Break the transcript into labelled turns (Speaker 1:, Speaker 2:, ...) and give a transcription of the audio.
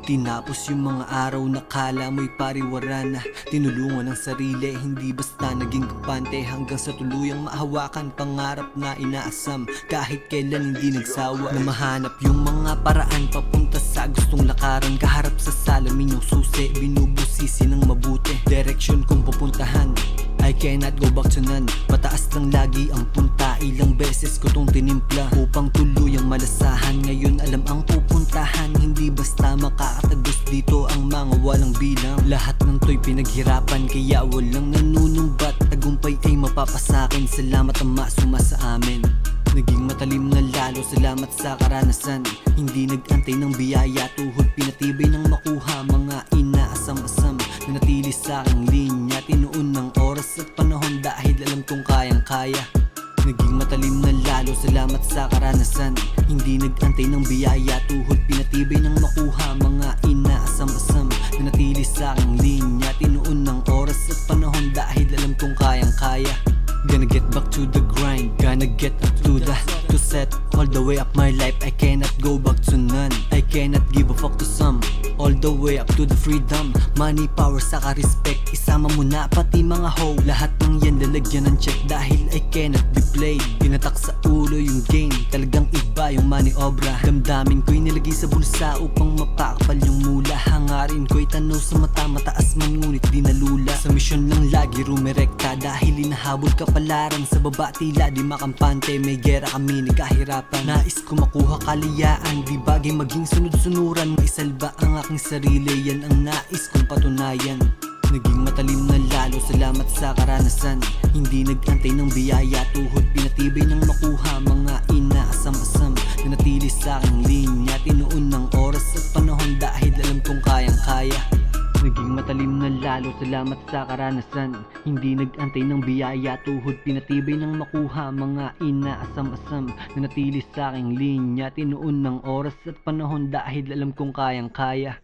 Speaker 1: Tinapos yung mga araw na kala mo'y pariwara na. Tinulungan ang sarili, hindi basta naging kampante. Hanggang sa tuluyang mahawakan pangarap na inaasam. Kahit kailan hindi nagsawa na mahanap yung mga paraan papunta sa gustong lakaran. Kaharap sa salamin yung susi, binubusisi ng mabuti. Direksyon kung pupuntahan, I cannot go back to none. Pataas lang lagi ang punta. Ilang beses ko tong tinimpla upang tuluyang malasahan. Ngayon alam ang pupuntahan, hindi basta makakatagos dito ang mga walang bilang. Lahat ng to'y pinaghirapan, kaya walang nanunumbat. Tagumpay ay mapapasakin, salamat Ama sumasa amin. Naging matalim na lalo, salamat sa karanasan. Hindi nag-antay ng biyaya, tuhod pinatibay ng makuha. Mga inaasam-asam, nanatili sa aking linya. Tinuon ng oras at panahon dahil alam kong kayang-kaya. Naging matalim na lalo, salamat sa karanasan. Hindi nag-antay ng biyaya, tuhod pinatibay ng makuha. Mga inaasam-asam, nanatili sa aking linya. Tinuon ng oras at panahon dahil alam kong kayang-kaya. Gonna get back to the grind, gonna get up to set all the way up my life. I cannot go back to none, I cannot give a fuck to some. All the way up to the freedom, money, power, saka respect. Isama mo na pati mga hoe, lahat ng yan lalagyan ng check. Dahil I cannot be played, tinatak sa ulo yung game. Talagang iba yung maniobra, damdamin ko'y nilagay sa bulsa upang mapakapal yung mula. Hangarin ko'y tanaw sa mata, mataas man ngunit di nalula. Sa misyon lang lagi rumirekta, dahil hinahabol kapalaran. Sa baba tila di makampante, may gera kami nagkahirapan. Nais ko makuha kaliyaan, di bagay maging sunod-sunuran. Maisalba ang aking sarili, yan ang nais kong patunayan. Naging matalim na lalo, salamat sa karanasan. Hindi nag-antay ng biyaya, tuhod pinatibay ng makuha. Mga inaasam-asam, nanatili sa aking linya. Tinuon ng oras at panahon dahil alam kong kayang-kaya. Naging matalim na lalo, salamat sa karanasan. Hindi nag-antay ng biyaya, tuhod pinatibay ng makuha. Mga inaasam-asam, nanatili sa aking linya. Tinuon ng oras at panahon dahil alam kong kayang-kaya.